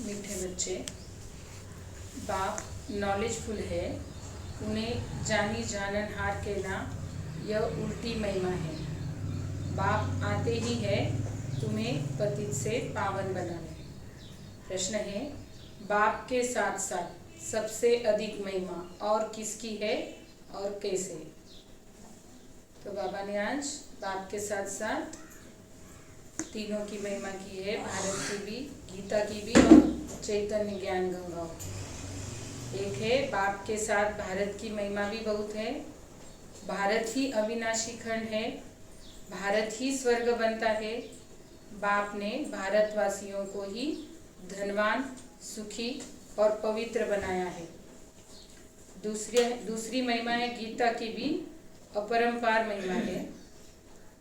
मीठे बच्चे, बाप नॉलेजफुल है, उन्हें जानी जाननहार कहना यह उल्टी महिमा है। बाप आते ही है तुम्हें पतित से पावन बनाने। प्रश्न है, बाप के साथ साथ सबसे अधिक महिमा और किसकी है और कैसे? तो बाबा ने आज बाप के साथ साथ तीनों की महिमा की है, भारत की भी, गीता की भी और चैतन्य ज्ञान गंगाओं की। एक है बाप के साथ भारत की महिमा भी बहुत है। भारत ही अविनाशी खंड है, भारत ही स्वर्ग बनता है। बाप ने भारतवासियों को ही धनवान, सुखी और पवित्र बनाया है। दूसरी महिमा है गीता की भी अपरंपार महिमा है।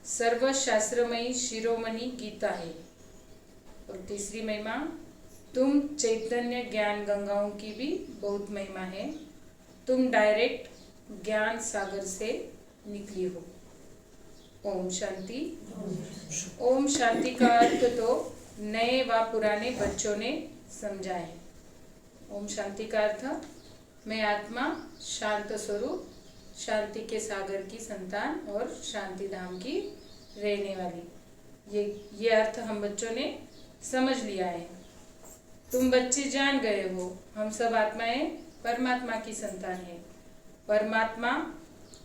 सर्वशास्त्रमयी शिरोमणि गीता है। और तीसरी महिमा, तुम चैतन्य ज्ञान गंगाओं की भी बहुत महिमा है। तुम डायरेक्ट ज्ञान सागर से निकली हो। ओम शांति। ओम शांति का अर्थ तो नए व पुराने बच्चों ने समझा है। ओम शांति का अर्थ, मैं आत्मा शांत स्वरूप, शांति के सागर की संतान और शांति धाम की रहने वाली। ये अर्थ हम बच्चों ने समझ लिया है। तुम बच्चे जान गए हो, हम सब आत्माएं परमात्मा की संतान है। परमात्मा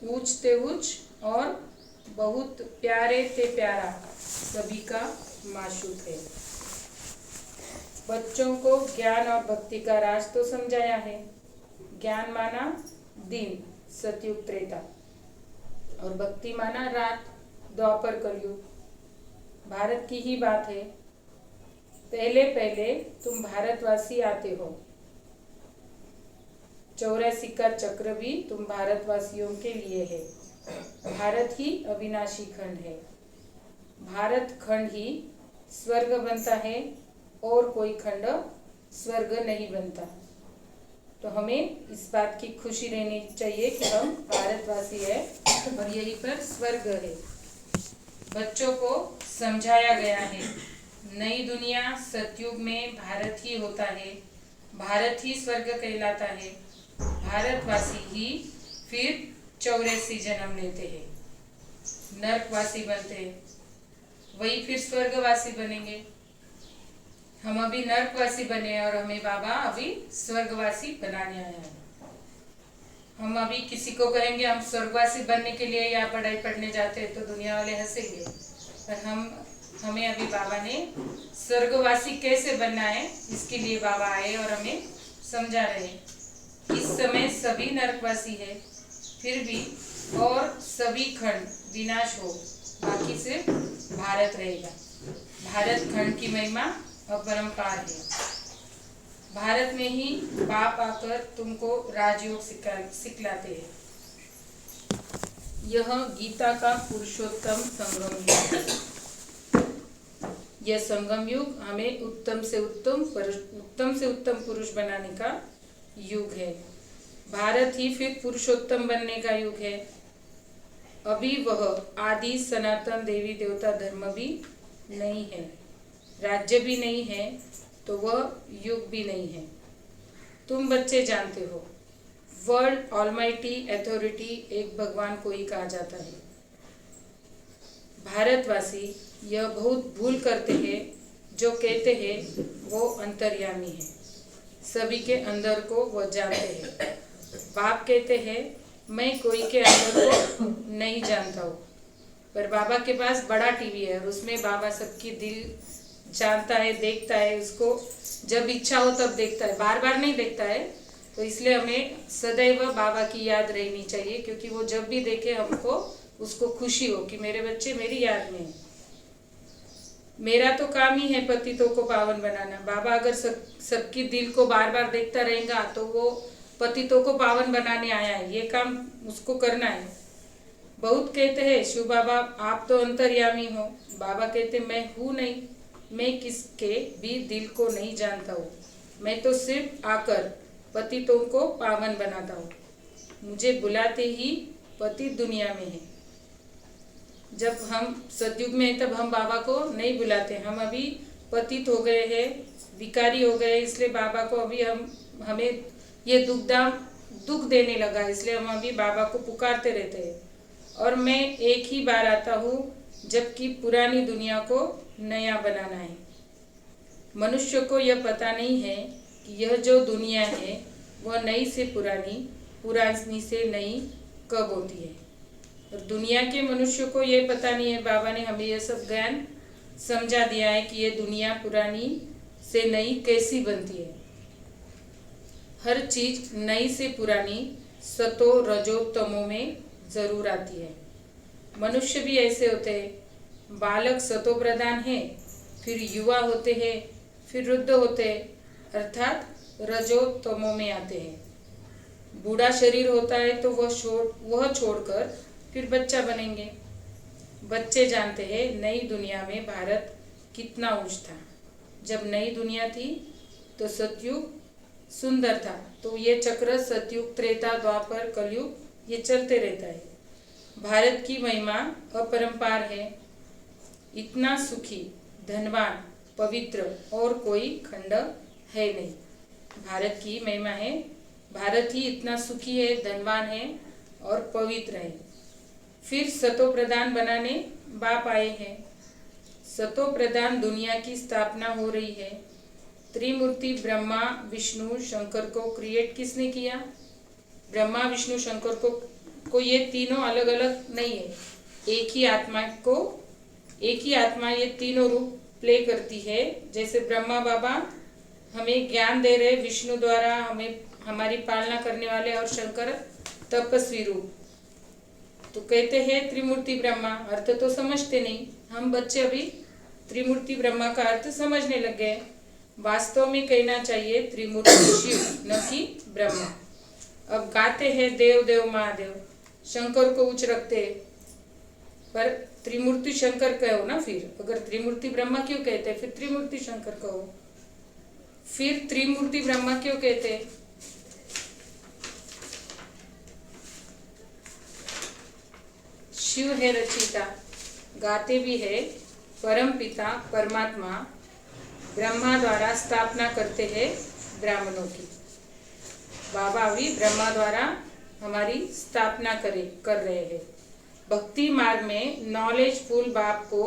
ऊंच ते उच्च और बहुत प्यारे ते प्यारा सभी का माशूक है। बच्चों को ज्ञान और भक्ति का राज तो समझाया है। ज्ञान माना दिन, सतयुग त्रेता, और भक्ति माना रात, द्वापर कलयुग। भारत की ही बात है। पहले पहले तुम भारतवासी आते हो। 84 का चक्र भी तुम भारतवासियों के लिए है। भारत ही अविनाशी खंड है। भारत खंड ही स्वर्ग बनता है और कोई खंड स्वर्ग नहीं बनता। तो हमें इस बात की खुशी रहनी चाहिए कि हम भारतवासी है और यहीं पर स्वर्ग है। बच्चों को समझाया गया है, नई दुनिया सतयुग में भारत ही होता है, भारत ही स्वर्ग कहलाता है। भारतवासी ही फिर 84 जन्म लेते हैं, नरकवासी बनते हैं, वही फिर स्वर्गवासी बनेंगे। हम अभी नरकवासी बने और हमें बाबा अभी स्वर्गवासी बनाने आया है। हम अभी किसी को कहेंगे हम स्वर्गवासी बनने के लिए यहाँ पढ़ाई पढ़ने जाते हैं तो दुनिया वाले हंसेंगे, पर हमें अभी बाबा ने स्वर्गवासी कैसे बनना है इसके लिए बाबा आए और हमें समझा रहे हैं। इस समय सभी नरकवासी है, फिर भी और सभी खंड विनाश हो, बाकी सिर्फ भारत रहेगा। भारत खंड की महिमा अपरंपार है। भारत में ही बाप आकर तुमको राजयोग सिखलाते हैं। यह गीता का पुरुषोत्तम संगम युग है। यह संगम युग हमें उत्तम से उत्तम पुरुष बनाने का युग है। भारत ही फिर पुरुषोत्तम बनने का युग है। अभी वह आदि सनातन देवी देवता धर्म भी नहीं है, राज्य भी नहीं है, तो वह युग भी नहीं है। तुम बच्चे जानते हो, वर्ल्ड ऑलमाइटी अथॉरिटी एक भगवान को ही कहा जाता है। भारतवासी यह बहुत भूल करते हैं, जो कहते हैं वो अंतर्यामी है, सभी के अंदर को वो जानते हैं। बाप कहते हैं मैं कोई के अंदर को नहीं जानता हूँ, पर बाबा के पास बड़ा टीवी है और उसमें बाबा सबकी दिल जानता है, देखता है। उसको जब इच्छा हो तब देखता है, बार बार नहीं देखता है। तो इसलिए हमें सदैव बाबा की याद रहनी चाहिए, क्योंकि वो जब भी देखे हमको उसको खुशी हो कि मेरे बच्चे मेरी याद में है। मेरा तो काम ही है पतितों को पावन बनाना। बाबा अगर सबकी दिल को बार बार देखता रहेगा तो वो पतितों को पावन बनाने आया है, ये काम उसको करना है। बहुत कहते हैं शिव बाबा आप तो अंतर्यामी हो। बाबा कहते मैं हूँ नहीं, मैं किसके भी दिल को नहीं जानता हूँ। मैं तो सिर्फ आकर पतितों को पावन बनाता हूँ। मुझे बुलाते ही पतित दुनिया में है। जब हम सतयुग में हैं तब हम बाबा को नहीं बुलाते, हम अभी पतित हो गए हैं, भिखारी हो गए, इसलिए बाबा को अभी हमें ये दुख देने लगा, इसलिए हम अभी बाबा को पुकारते रहते हैं। और मैं एक ही बार आता हूँ जबकि पुरानी दुनिया को नया बनाना है। मनुष्य को यह पता नहीं है कि यह जो दुनिया है वह नई से पुरानी, पुरानी से नई कब होती है। और दुनिया के मनुष्य को यह पता नहीं है, बाबा ने हमें यह सब ज्ञान समझा दिया है कि यह दुनिया पुरानी से नई कैसी बनती है। हर चीज नई से पुरानी सतो रजो तमो में जरूर आती है। मनुष्य भी ऐसे होते हैं। बालक सतो प्रधान है, फिर युवा होते हैं, फिर वृद्ध होते हैं, अर्थात रजो तमो में आते हैं। बूढ़ा शरीर होता है तो वह छोड़कर फिर बच्चा बनेंगे। बच्चे जानते हैं नई दुनिया में भारत कितना ऊंच था। जब नई दुनिया थी तो सतयुग सुंदर था, तो ये चक्र सतयुग, त्रेता, द्वापर, कलयुग ये चलते रहता है। भारत की महिमा अपरंपार है। इतना सुखी, धनवान, पवित्र और कोई खंड है नहीं। भारत की महिमा है। भारत ही इतना सुखी है, धनवान है और पवित्र है। फिर सतो प्रधान बनाने बाप आए हैं। सतो प्रधान दुनिया की स्थापना हो रही है। त्रिमूर्ति ब्रह्मा विष्णु शंकर को क्रिएट किसने किया? ब्रह्मा विष्णु शंकर को ये तीनों अलग अलग नहीं है, एक ही आत्मा ये तीनों रूप प्ले करती है। जैसे ब्रह्मा बाबा हमें ज्ञान दे रहे, विष्णु द्वारा हमें हमारी पालना करने वाले, और शंकर तपस्वी रूप। तो कहते हैं त्रिमूर्ति ब्रह्मा, अर्थ तो समझते नहीं। हम बच्चे अभी त्रिमूर्ति ब्रह्मा का अर्थ समझने लग गए। वास्तव में कहना चाहिए त्रिमूर्ति शिव, न कि ब्रह्मा। अब गाते हैं देव देव महादेव, शंकर को उच्च रखते, पर त्रिमूर्ति शंकर कहो ना। फिर अगर त्रिमूर्ति ब्रह्मा क्यों कहते, फिर त्रिमूर्ति शंकर कहो। फिर त्रिमूर्ति ब्रह्मा क्यों कहते? शिव है रचिता, गाते भी है परम पिता परमात्मा ब्रह्मा द्वारा स्थापना करते हैं ब्राह्मणों की। बाबा भी ब्रह्मा द्वारा हमारी स्थापना कर रहे हैं। भक्ति मार्ग में नॉलेजफुल बाप को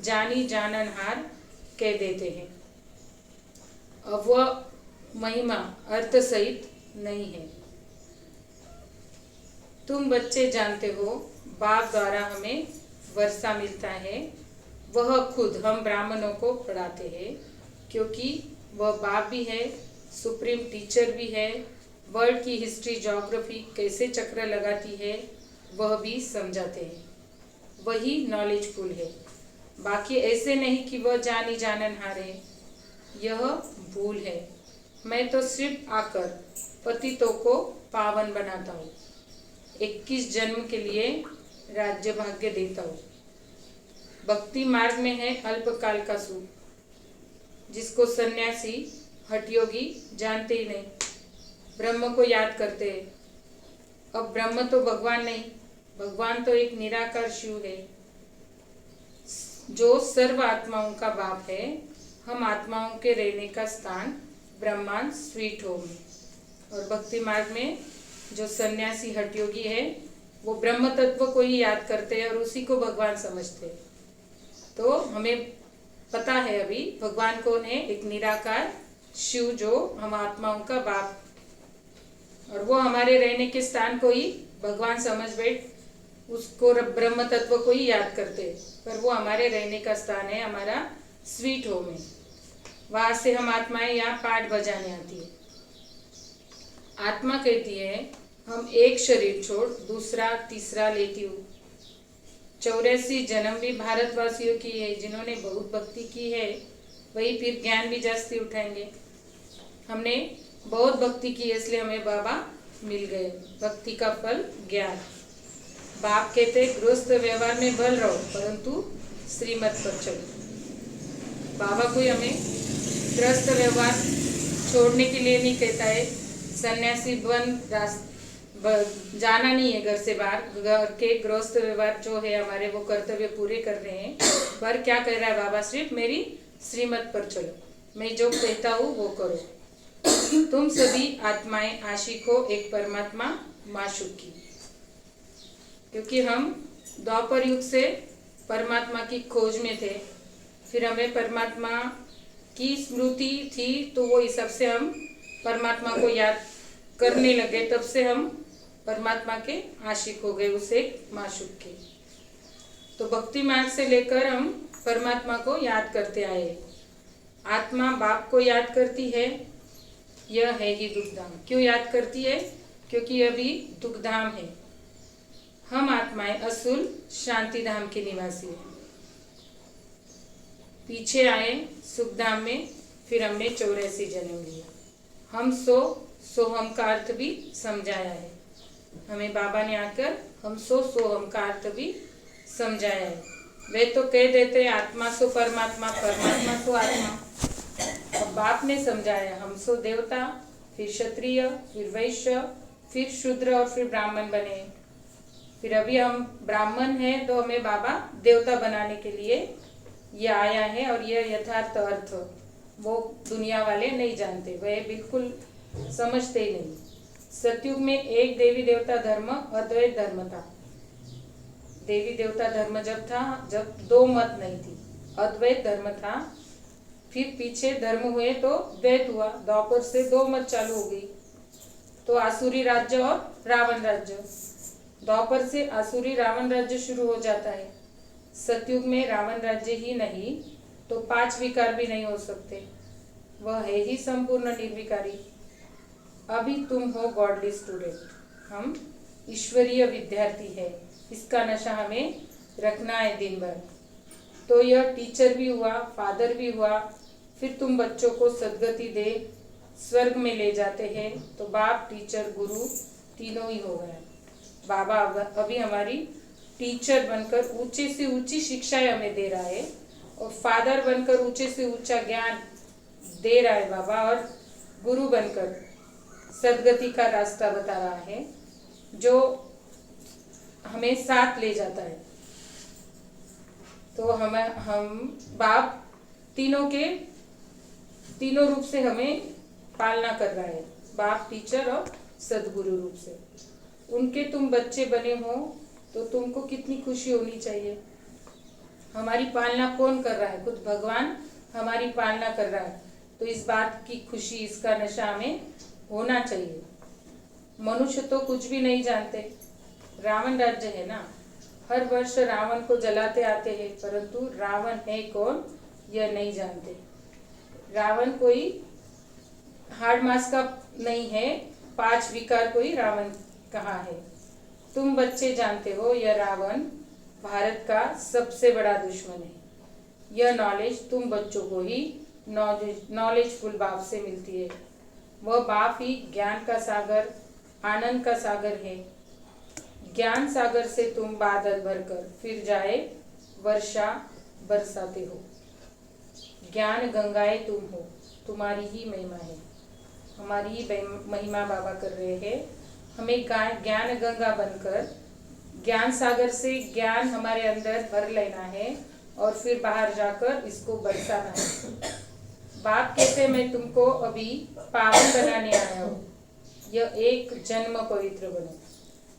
जानी जाननहार कह देते हैं। अब वह महिमा अर्थ सहित नहीं है। तुम बच्चे जानते हो बाप द्वारा हमें वर्षा मिलता है। वह खुद हम ब्राह्मणों को पढ़ाते हैं, क्योंकि वह बाप भी है, सुप्रीम टीचर भी है। वर्ल्ड की हिस्ट्री, ज्योग्राफी कैसे चक्र लगाती है वह भी समझाते हैं। वही नॉलेजफुल है। बाकी ऐसे नहीं कि वह जानी जाननहार है, यह भूल है। मैं तो सिर्फ आकर पतितों को पावन बनाता हूँ, 21 जन्म के लिए राज्य भाग्य देता हूँ। भक्ति मार्ग में है अल्पकाल का सुख, जिसको सन्यासी हठयोगी जानते ही नहीं, ब्रह्म को याद करते हैं। अब ब्रह्म तो भगवान नहीं, भगवान तो एक निराकार शिव है, जो सर्व आत्माओं का बाप है। हम आत्माओं के रहने का स्थान ब्रह्मांड स्वीट होम है। और भक्ति मार्ग में जो सन्यासी हठयोगी है, वो ब्रह्म तत्व को ही याद करते हैं और उसी को भगवान समझते हैं। तो हमें पता है अभी भगवान कौन है, एक निराकार शिव जो हम आत्माओं का बाप, और वो हमारे रहने के स्थान को ही भगवान समझ बैठ, उसको ब्रह्म तत्व को ही याद करते, पर वो हमारे रहने का स्थान है, हमारा स्वीट होम है। वहां से हम आत्माएं यहाँ पाठ बजाने आती है। आत्मा कहती है हम एक शरीर छोड़ दूसरा तीसरा लेती हूँ। 84 जन्म भी भारतवासियों की है, जिन्होंने बहुत भक्ति की है, वही फिर ज्ञान भी जास्ती उठाएंगे। हमने बहुत भक्ति की है, इसलिए हमें बाबा मिल गए। भक्ति का फल ज्ञान। बाप कहते गृहस्थ व्यवहार में भल रहो, परंतु श्रीमत पर चलो। बाबा कोई हमें गृहस्थ व्यवहार छोड़ने के लिए नहीं कहता है, सन्यासी बन जाना नहीं है घर से बाहर। घर के गृहस्थ व्यवहार जो है हमारे, वो कर्तव्य पूरे कर रहे हैं। पर क्या कह रहा है बाबा, सिर्फ मेरी श्रीमत पर चलो, मैं जो कहता हूँ वो करो। तुम सभी आत्माएं आशिक हो एक परमात्मा माशूक की। क्योंकि हम द्वापर युग से परमात्मा की खोज में थे, फिर हमें परमात्मा की स्मृति थी, तो वो हिसाब से हम परमात्मा को याद करने लगे। तब से हम परमात्मा के आशिक हो गए, उसे माशूक के। तो भक्ति मार्ग से लेकर हम परमात्मा को याद करते आए। आत्मा बाप को याद करती है, यह है ही दुखधाम। क्यों याद करती है? क्योंकि यह भी दुखधाम है। हम आत्माएं असुल शांति धाम के निवासी हैं। पीछे आए सुखधाम में, फिर हमने 84 जन्म लिया। हम सो हम का अर्थ भी समझाया है। हमें बाबा ने आकर हम सो हम का अर्थ भी समझाया है। वे तो कह देते आत्मा सो परमात्मा, परमात्मा सो आत्मा। अब बाप ने समझाया हम सो देवता, फिर क्षत्रिय, फिर वैश्य, फिर शूद्र और फिर ब्राह्मण बने। फिर अभी हम ब्राह्मण हैं, तो हमें बाबा देवता बनाने के लिए ये आया है। और यह यथार्थ अर्थ वो दुनिया वाले नहीं जानते, वह बिल्कुल समझते ही नहीं। सतयुग में एक देवी देवता धर्म अद्वैत धर्म था। देवी देवता धर्म जब था, जब दो मत नहीं थी, अद्वैत धर्म था। फिर पीछे धर्म हुए तो द्वैत हुआ। द्वापर से दो मत चालू हो गई, तो आसुरी राज्य और रावण राज्य। द्वापर से आसुरी रावण राज्य शुरू हो जाता है। सतयुग में रावण राज्य ही नहीं तो 5 विकार भी नहीं हो सकते। वह है ही संपूर्ण निर्विकारी। अभी तुम हो गॉडली स्टूडेंट, हम ईश्वरीय विद्यार्थी है। इसका नशा हमें रखना है दिन भर। तो यह टीचर भी हुआ, फादर भी हुआ। फिर तुम बच्चों को सद्गति दे स्वर्ग में ले जाते हैं। तो बाप, टीचर, गुरु तीनों ही हो गए। बाबा अभी हमारी टीचर बनकर ऊंचे से ऊंची शिक्षाएं हमें दे रहा है, और फादर बनकर ऊंचे से ऊंचा ज्ञान दे रहा है बाबा, और गुरु बनकर सद्गति का रास्ता बता रहा है, जो हमें साथ ले जाता है। तो हम बाप तीनों रूप से हमें पालना कर रहा है। बाप, टीचर और सदगुरु रूप से। उनके तुम बच्चे बने हो तो तुमको कितनी खुशी होनी चाहिए। हमारी पालना कौन कर रहा है? खुद भगवान हमारी पालना कर रहा है। तो इस बात की खुशी, इसका नशा हमें होना चाहिए। मनुष्य तो कुछ भी नहीं जानते। रावण राज्य है ना, हर वर्ष रावण को जलाते आते हैं, परंतु रावण है कौन यह नहीं जानते। रावण कोई हाड़ मास का नहीं है, 5 विकार कोई रावण कहाँ है। तुम बच्चे जानते हो यह रावण भारत का सबसे बड़ा दुश्मन है। यह नॉलेज तुम बच्चों को ही नॉलेजफुल बाप से मिलती है। वह बाप ही ज्ञान का सागर, आनंद का सागर है। ज्ञान सागर से तुम बादल भरकर फिर जाए वर्षा बरसाते हो। ज्ञान गंगाएं तुम हो, तुम्हारी ही महिमा है। हमारी ही महिमा बाबा कर रहे हैं। हमें ज्ञान गंगा बनकर ज्ञान सागर से ज्ञान हमारे अंदर भर लेना है, और फिर बाहर जाकर इसको बरसाना है। बाप कहते मैं तुमको अभी पावन बनाने आया हूँ, यह एक जन्म पवित्र बनो।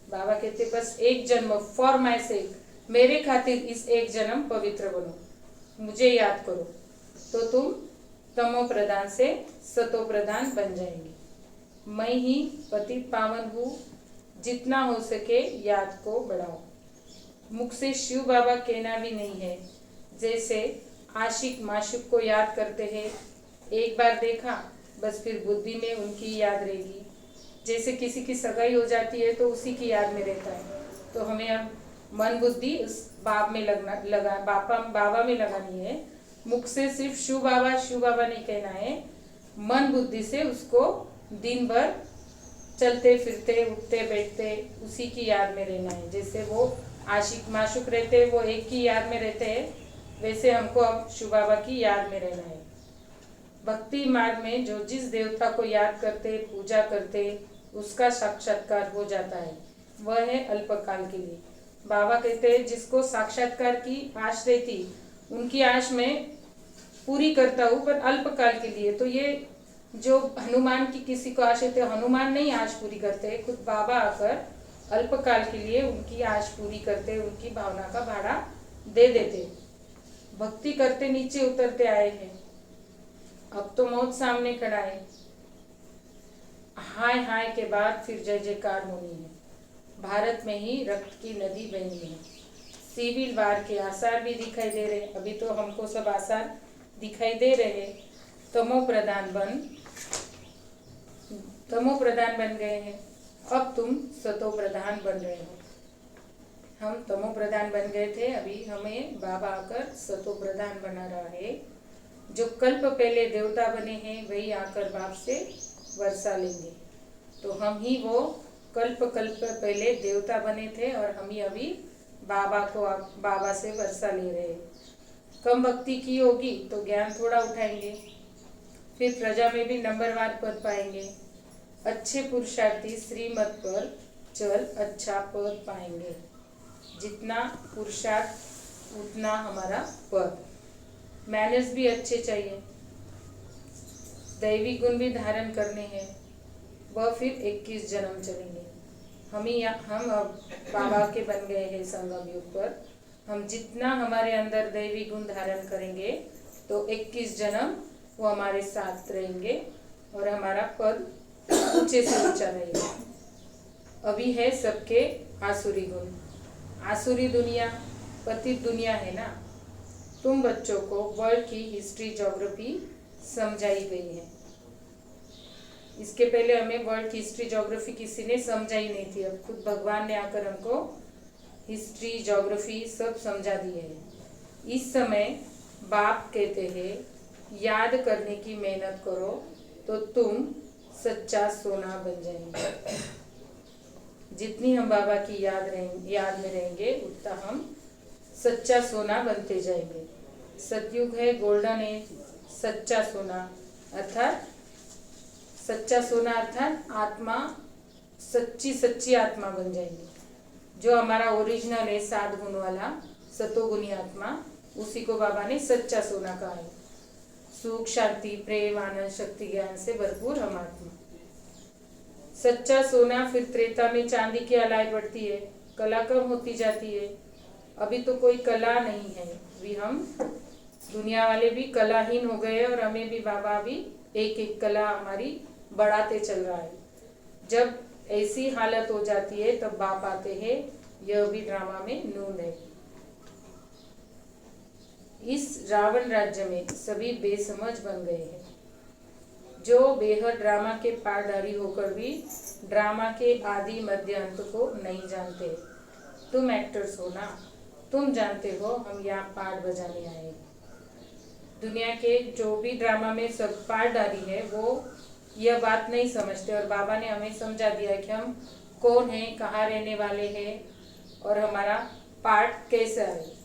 बाबा कहते बस एक जन्म, फॉर माई सेक, मेरे खातिर इस एक जन्म पवित्र बनो, मुझे याद करो, तो तुम तमो प्रधान से सतो प्रधान बन जाएंगे। मैं ही पतित पावन हूँ, जितना हो सके याद को बढ़ाओ। मुख से शिव बाबा कहना भी नहीं है। जैसे आशिक माशुक को याद करते हैं, एक बार देखा बस फिर बुद्धि में उनकी याद रहेगी। जैसे किसी की सगाई हो जाती है तो उसी की याद में रहता है। तो हमें अब मन बुद्धि उस बाप में बाबा में लगानी है। मुख से सिर्फ शिव बाबा नहीं कहना है, मन बुद्धि से उसको दिन भर चलते फिरते उठते बैठते उसी की याद में रहना है। जैसे वो आशिक माशुक रहते हैं, वो एक की याद में रहते हैं, वैसे हमको अब शिव बाबा की याद में रहना है। भक्ति मार्ग में जो जिस देवता को याद करते पूजा करते उसका साक्षात्कार हो जाता है, वह है अल्पकाल के लिए। बाबा कहते हैं जिसको साक्षात्कार की आश रहती, उनकी आश में पूरी करता हूँ, पर अल्पकाल के लिए। तो ये जो हनुमान की किसी को आश है तो हनुमान नहीं आश पूरी करते, खुद बाबा आकर अल्पकाल के लिए उनकी आश पूरी करते, उनकी भावना का भाड़ा दे देते। भक्ति करते नीचे उतरते आए हैं, अब तो मौत सामने खड़ा है। हाय हाय के बाद फिर जय जयकार होनी है। भारत में ही रक्त की नदी बहनी है। सिविल वार के आसार भी दिखाई दे रहे, अभी तो हमको सब आसार दिखाई दे रहे। तमो प्रधान बन गए हैं, अब तुम सतो प्रधान बन रहे हो। हम तमो प्रधान बन गए थे, अभी हमें बाबा आकर सतो प्रधान बना रहा है। जो कल्प पहले देवता बने हैं वही आकर बाप से वर्षा लेंगे। तो हम ही वो कल्प पहले देवता बने थे और हम ही अभी बाबा से वर्षा ले रहे हैं। कम भक्ति की होगी तो ज्ञान थोड़ा उठाएंगे, फिर प्रजा में भी नंबरवार पद पाएंगे। अच्छे पुरुषार्थी श्रीमत पर चल अच्छा पद पाएंगे। जितना पुरुषार्थ उतना हमारा पद। मैनर्स भी अच्छे चाहिए, दैवी गुण भी धारण करने हैं, वह फिर 21 जन्म चलेंगे। हम अब बाबा के बन गए हैं संगम युग पर। हम जितना हमारे अंदर दैवी गुण धारण करेंगे तो 21 जन्म वो हमारे साथ रहेंगे और हमारा पद ऊंचे से ऊंचा रहेगा। अभी है सबके आसुरी गुण। आसुरी दुनिया पतित दुनिया है ना। तुम बच्चों को वर्ल्ड की हिस्ट्री ज्योग्राफी समझाई गई है। इसके पहले हमें वर्ल्ड की हिस्ट्री ज्योग्राफी किसी ने समझाई नहीं थी, अब खुद भगवान ने आकर हमको हिस्ट्री ज्योग्राफी सब समझा दी है। इस समय बाप कहते हैं याद करने की मेहनत करो तो तुम सच्चा सोना बन जाएंगे। जितनी हम बाबा की याद में रहेंगे उतना हम सच्चा सोना बनते जाएंगे। सतयुग है, गोल्डन एज, सच्चा सोना अर्थात सच्चा सोना अर्थात आत्मा सच्ची आत्मा बन जाएगी। जो हमारा ओरिजिनल है 7 गुण वाला सतोगुणी आत्मा, उसी को बाबा ने सच्चा सोना कहा है। सुख शांति प्रेम आनंद शक्ति ज्ञान से भरपूर हम आत्मा। सच्चा सोना फिर त्रेता में चांदी की अलाई बढ़ती है, कला कम होती जाती है। अभी तो कोई कला नहीं है, अभी हम दुनिया वाले भी कलाहीन हो गए और हमें भी बाबा भी एक एक कला हमारी बढ़ाते चल रहा है। जब ऐसी हालत हो जाती है तब बाप आते हैं, यह भी ड्रामा में नून है। इस रावण राज्य में सभी बेसमझ बन गए हैं, जो बेहद ड्रामा के पारदारी होकर भी ड्रामा के आदि मध्य अंत को नहीं जानते। तुम एक्टर्स हो ना, तुम जानते हो हम यहाँ पार्ट बजाने आए। दुनिया के जो भी ड्रामा में सब पारदारी है वो यह बात नहीं समझते और बाबा ने हमें समझा दिया कि हम कौन हैं, कहाँ रहने वाले हैं और हमारा पार्ट कैसा है।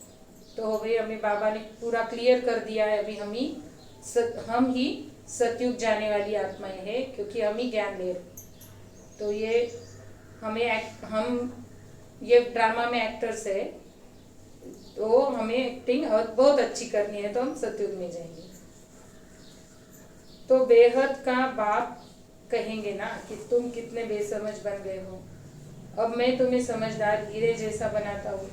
तो भाई हमें बाबा ने पूरा क्लियर कर दिया है। अभी हम ही सतयुग जाने वाली आत्माएं हैं, क्योंकि हम ही ज्ञान ले रहे। तो हम ये ड्रामा में एक्टर्स है, तो हमें एक्टिंग बहुत अच्छी करनी है, तो हम सतयुग में जाएंगे। तो बेहद का बाप कहेंगे ना कि तुम कितने बेसमझ बन गए हो। अब मैं तुम्हें समझदार हीरे जैसा बनाता हूँ,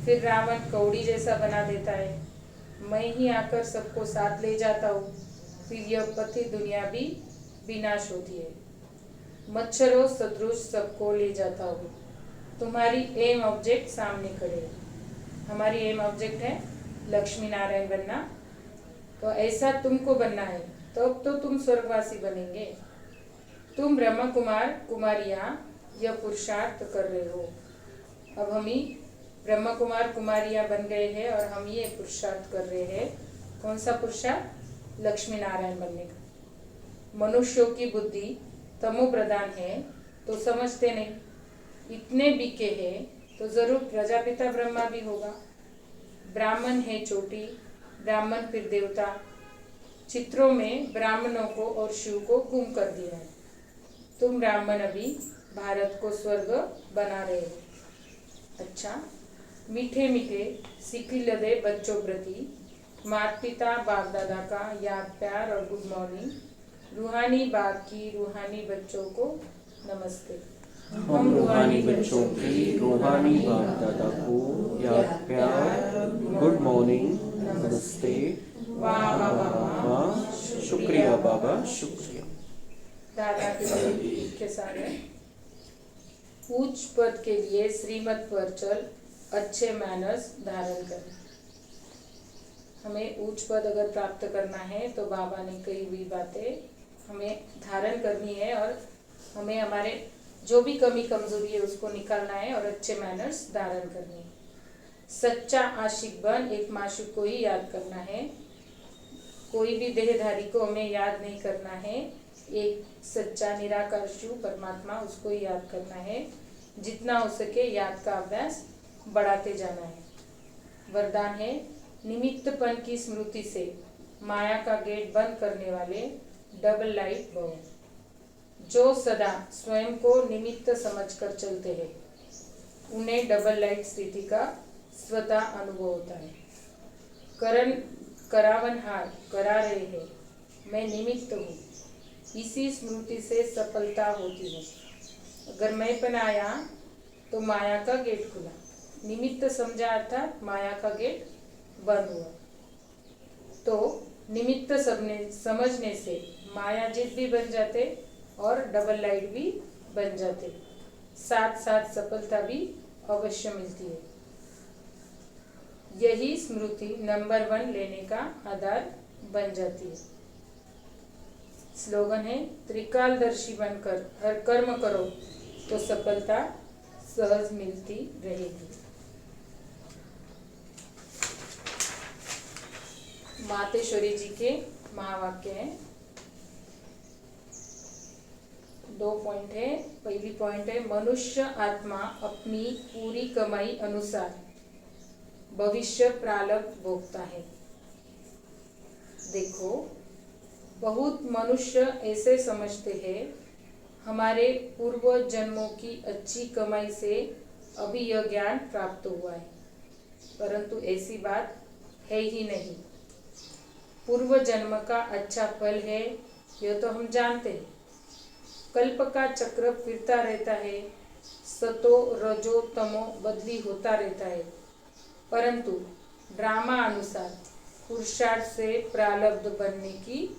फिर रावण कौड़ी जैसा बना देता है। मैं ही आकर सबको साथ ले जाता हूँ, फिर यह पतित दुनिया भी विनाश होती है। मच्छरों सदृश सबको ले जाता हूँ। तुम्हारी एम ऑब्जेक्ट सामने खड़े है। हमारी एम ऑब्जेक्ट है लक्ष्मी नारायण बनना। तो ऐसा तुमको बनना है, तब तो तुम स्वर्गवासी बनेंगे। तुम ब्रह्म कुमार कुमारियाँ यह पुरुषार्थ कर रहे हो। अब हम ही ब्रह्म कुमार कुमारियाँ बन गए हैं और हम ये पुरुषार्थ कर रहे हैं। कौन सा पुरुषार्थ? लक्ष्मी नारायण बनने का। मनुष्यों की बुद्धि तमो प्रधान है तो समझते नहीं। इतने बीके हैं तो जरूर प्रजापिता ब्रह्मा भी होगा। ब्राह्मण है चोटी, ब्राह्मण फिर देवता। चित्रों में ब्राह्मणों को और शिव को गुम कर दिया है। तुम ब्राह्मण अभी भारत को स्वर्ग बना रहे हो। अच्छा, मीठे मीठे सिखी लदे बच्चों प्रति माता पिता बाप दादा का याद प्यार और गुड मॉर्निंग। रूहानी बाप की रूहानी बच्चों को नमस्ते। हम रूहानी बच्चों की रूहानी बाप दादा को याद प्यार गुड मॉर्निंग नमस्ते। वाह वाह वाह वाह शुक्रिया बाबा शुक्रिया। दादा के मुख्य सागर। उच्च पद के लिए श्रीमत पर चल, अच्छे मैनर्स धारण कर। हमें उच्च पद अगर प्राप्त करना है तो बाबा ने कही हुई बातें हमें धारण करनी है और हमें हमारे जो भी कमी कमजोरी है उसको निकालना है और अच्छे मैनर्स धारण करने हैं। सच्चा आशिक बन, एक माशूक को ही याद करना है। कोई भी देहधारी को हमें याद नहीं करना है। एक सच्चा निराकार शिव परमात्मा, उसको ही याद करना है। जितना हो सके याद का अभ्यास बढ़ाते जाना है। वरदान है, निमित्तपन की स्मृति से माया का गेट बंद करने वाले डबल लाइट भव। जो सदा स्वयं को निमित्त समझकर चलते हैं उन्हें डबल लाइट स्थिति का स्वतः अनुभव होता है। करण करावनहार करा रहे हैं, मैं निमित्त हूँ, इसी स्मृति से सफलता होती है। अगर मैंपन आया तो माया का गेट खुला, निमित्त समझा अर्थात माया का गेट बंद हुआ। तो निमित्त समझने से मायाजित भी बन जाते और डबल लाइट भी बन जाते, साथ साथ सफलता भी अवश्य मिलती है। यही स्मृति नंबर 1 लेने का आधार बन जाती है। स्लोगन है, त्रिकालदर्शी बनकर हर कर्म करो तो सफलता सहज मिलती रहेगी। मातेश्वरी जी के महावाक्य हैं। 2 पॉइंट है। पहली पॉइंट है, मनुष्य आत्मा अपनी पूरी कमाई अनुसार भविष्य प्रारब्ध भोगता है। देखो, बहुत मनुष्य ऐसे समझते हैं हमारे पूर्व जन्मों की अच्छी कमाई से अभी यह ज्ञान प्राप्त हुआ है, परंतु ऐसी बात है ही नहीं। पूर्व जन्म का अच्छा फल है यह तो हम जानते हैं। कल्प का चक्र फिरता रहता है, सतो रजो तमो बदली होता रहता है, परंतु ड्रामा अनुसार पुरुषार्थ से प्रारब्ध बनने की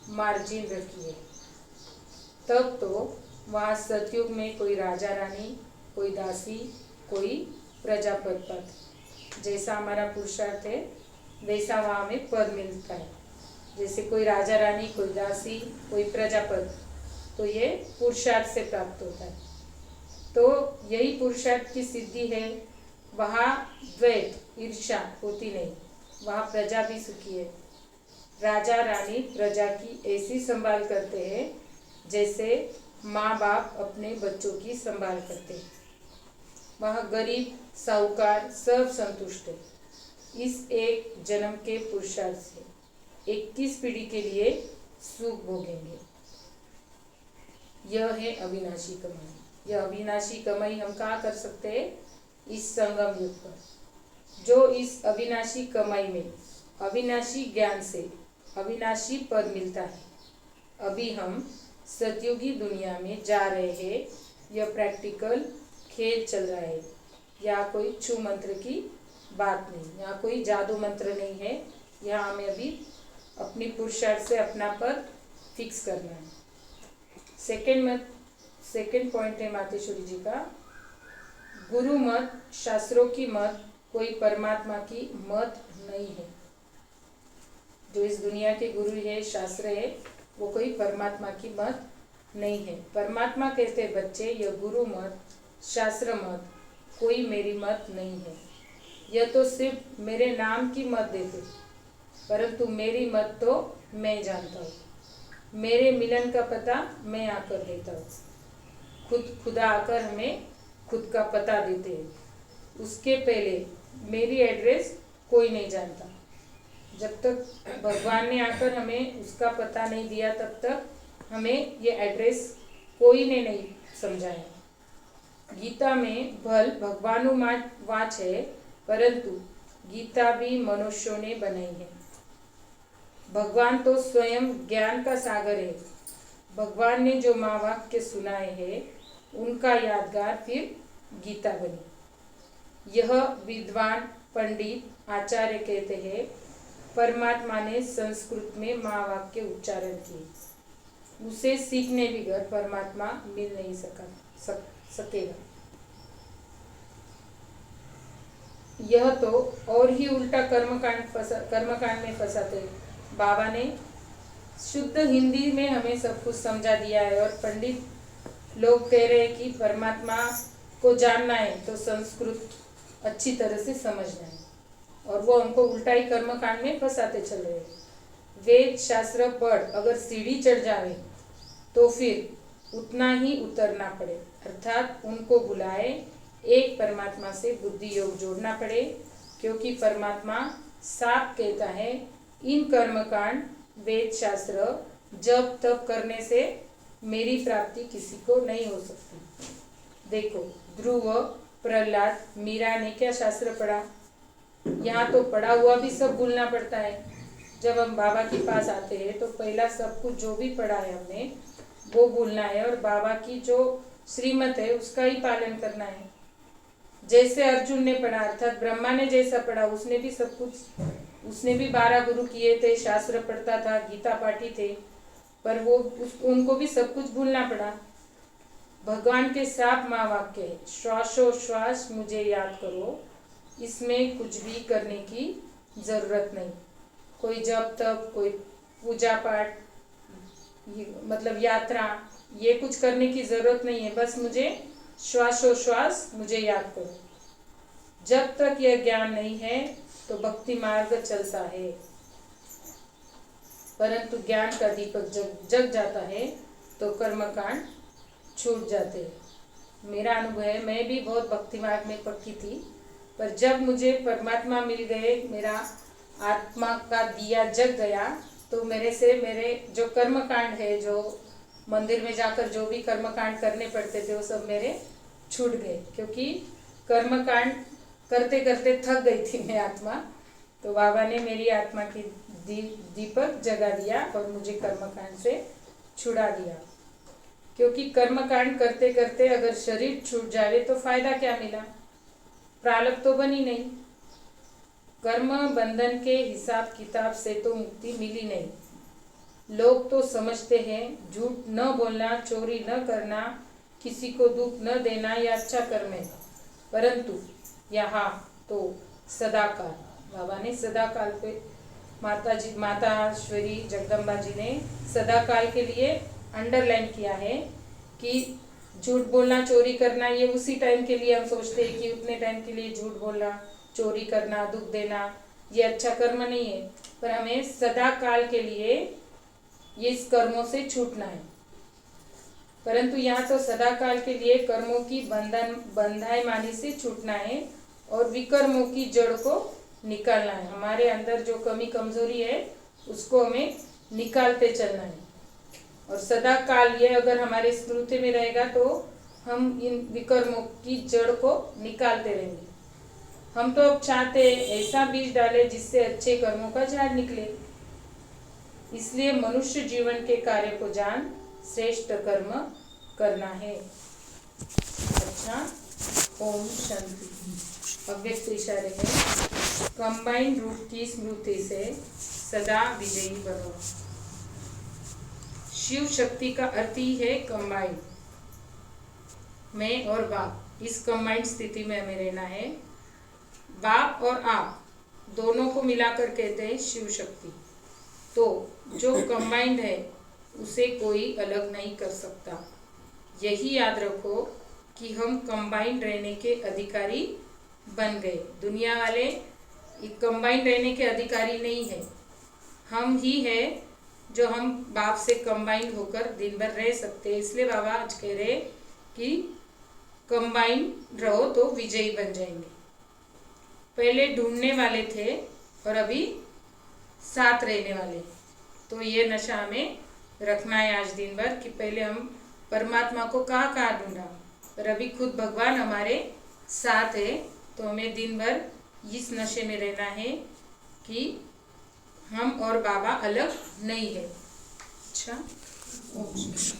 मार्जिन रखी है। तब तो वहाँ सतयुग में कोई राजा रानी, कोई दासी, कोई प्रजापति पद। जैसा हमारा पुरुषार्थ है वैसा वहाँ हमें पद मिलता है। जैसे कोई राजा रानी, कोई दासी, कोई प्रजापति, तो ये पुरुषार्थ से प्राप्त होता है। तो यही पुरुषार्थ की सिद्धि है। वहाँ द्वैत ईर्ष्या होती नहीं, वहाँ प्रजा भी सुखी है। राजा रानी प्रजा की ऐसी संभाल करते हैं जैसे माँ बाप अपने बच्चों की संभाल करते हैं। वहाँ गरीब साहूकार सब संतुष्ट है। इस एक जन्म के पुरुषार्थ से 21 पीढ़ी के लिए सुख भोगेंगे। यह है अविनाशी कमाई। यह अविनाशी कमाई हम कहाँ कर सकते हैं? इस संगम युग पर। जो इस अविनाशी कमाई में अविनाशी ज्ञान से अविनाशी पद मिलता है। अभी हम सतयुगी दुनिया में जा रहे हैं। यह प्रैक्टिकल खेल चल रहा है। यहाँ कोई छू मंत्र की बात नहीं, यहाँ कोई जादू मंत्र नहीं है। यहाँ हमें अभी अपनी पुरुषार्थ से अपना पद फिक्स करना है। सेकेंड पॉइंट है मातेश्वरी जी का, गुरु मत, शास्त्रों की मत, कोई परमात्मा की मत नहीं है। जो इस दुनिया के गुरु है, शास्त्र है, वो कोई परमात्मा की मत नहीं है। परमात्मा कहते बच्चे, यह गुरु मत, शास्त्र मत, कोई मेरी मत नहीं है। यह तो सिर्फ मेरे नाम की मत देते, परंतु मेरी मत तो मैं जानता हूँ। मेरे मिलन का पता मैं आकर देता हूँ। खुदा आकर हमें खुद का पता देते हैं। उसके पहले मेरी एड्रेस कोई नहीं जानता। जब तक भगवान ने आकर हमें उसका पता नहीं दिया तब तक हमें ये एड्रेस कोई ने नहीं समझाया। गीता में भल भगवानुवाच है, परंतु गीता भी मनुष्यों ने बनाई है। भगवान तो स्वयं ज्ञान का सागर है। भगवान ने जो महावाक्य सुनाए हैं उनका यादगार फिर गीता बनी। यह विद्वान पंडित आचार्य कहते हैं, परमात्मा ने संस्कृत में महावाक्य उच्चारण किए, उसे सीखने बिगड़ परमात्मा मिल नहीं सकेगा। यह तो और ही उल्टा कर्मकांड में फंसाते। बाबा ने शुद्ध हिंदी में हमें सब कुछ समझा दिया है और पंडित लोग कह रहे हैं कि परमात्मा को जानना है तो संस्कृत अच्छी तरह से समझना है, और वो हमको उल्टा ही कर्मकांड में फंसाते चल रहे हैं। वेद शास्त्र पढ़ अगर सीढ़ी चढ़ जावे तो फिर उतना ही उतरना पड़े, अर्थात उनको बुलाए एक परमात्मा से बुद्धि योग जोड़ना पड़े, क्योंकि परमात्मा साफ कहता है इन कर्मकांड वेद शास्त्र जब तप करने से मेरी प्राप्ति किसी को नहीं हो सकती। देखो ध्रुव, प्रहलाद, मीरा ने क्या शास्त्र पढ़ा, यहाँ तो पढ़ा हुआ भी सब भूलना पड़ता है। जब हम बाबा के पास आते हैं तो पहला सब कुछ जो भी पढ़ा है हमने वो भूलना है और बाबा की जो श्रीमत है उसका ही पालन करना है। जैसे अर्जुन ने पढ़ा, अर्थात ब्रह्मा ने जैसा पढ़ा उसने भी सब कुछ, उसने भी 12 गुरु किए थे, शास्त्र पढ़ता था, गीता पाठी थे, पर वो उनको भी सब कुछ भूलना पड़ा। भगवान के साफ महावाक्य है, श्वासोश्वास मुझे याद करो, इसमें कुछ भी करने की जरूरत नहीं। कोई जप तप, कोई पूजा पाठ, मतलब यात्रा, ये कुछ करने की जरूरत नहीं है। बस मुझे श्वासोश्वास मुझे याद करो। जब तक यह ज्ञान नहीं है तो भक्ति मार्ग चलता है, परंतु ज्ञान का दीपक जब जग जाता है तो कर्मकांड छूट जाते हैं। मेरा अनुभव है, मैं भी बहुत भक्ति मार्ग में पक्की थी, पर जब मुझे परमात्मा मिल गए, मेरा आत्मा का दिया जग गया, तो मेरे जो कर्मकांड है, जो मंदिर में जाकर जो भी कर्मकांड करने पड़ते थे वो सब मेरे छूट गए, क्योंकि कर्मकांड करते करते थक गई थी मैं आत्मा। तो बाबा ने मेरी आत्मा की दीपक जगा दिया और मुझे कर्मकांड से छुड़ा दिया। क्योंकि कर्मकांड करते करते अगर शरीर छूट जाए तो फायदा क्या मिला, प्रारब्ध तो बनी नहीं। कर्म बंधन के हिसाब किताब से तो मुक्ति मिली नहीं। लोग तो समझते हैं झूठ न बोलना, चोरी न करना, किसी को दुख न देना ये अच्छा कर्म है, परंतु यहाँ तो सदाकाल, बाबा ने सदाकाल पे, माताश्वरी जगदम्बा जी ने सदाकाल के लिए अंडरलाइन किया है कि झूठ बोलना, चोरी करना ये उसी टाइम के लिए हम सोचते हैं कि उतने टाइम के लिए झूठ बोलना, चोरी करना, दुख देना ये अच्छा कर्म नहीं है, पर हमें सदा काल के लिए ये इस कर्मों से छूटना है। परंतु यहाँ तो सदा काल के लिए कर्मों की बंधाईमानी से छूटना है और विकर्मों की जड़ को निकालना है। हमारे अंदर जो कमी कमजोरी है उसको हमें निकालते चलना है, और सदा काल ये अगर हमारे स्मृति में रहेगा तो हम इन विकर्मों की जड़ को निकालते रहेंगे। हम तो अब चाहते ऐसा बीज डाले जिससे अच्छे कर्मों का झाड़ निकले। इसलिए मनुष्य जीवन के कार्य को जान श्रेष्ठ कर्म करना है। अच्छा, ओम शांति। अव्यक्त इशारे है, कंबाइंड रूप की स्मृति से सदा विजयी बनो। शिव शक्ति का अर्थ ही है कंबाइंड, मैं और बाप, इस कंबाइंड स्थिति में हमें रहना है। बाप और आप दोनों को मिलाकर कहते हैं शिव शक्ति। तो जो कंबाइंड है उसे कोई अलग नहीं कर सकता। यही याद रखो कि हम कंबाइंड रहने के अधिकारी बन गए। दुनिया वाले कंबाइंड रहने के अधिकारी नहीं है, हम ही है जो हम बाप से कंबाइंड होकर दिन भर रह सकते हैं। इसलिए बाबा आज कह रहे कि कंबाइंड रहो तो विजयी बन जाएंगे। पहले ढूंढने वाले थे और अभी साथ रहने वाले। तो ये नशा हमें रखना है आज दिन भर कि पहले हम परमात्मा को कहाँ कहाँ ढूंढा, पर अभी खुद भगवान हमारे साथ है। तो हमें दिन भर इस नशे में रहना है कि हम और बाबा अलग नहीं है। अच्छा, ओके।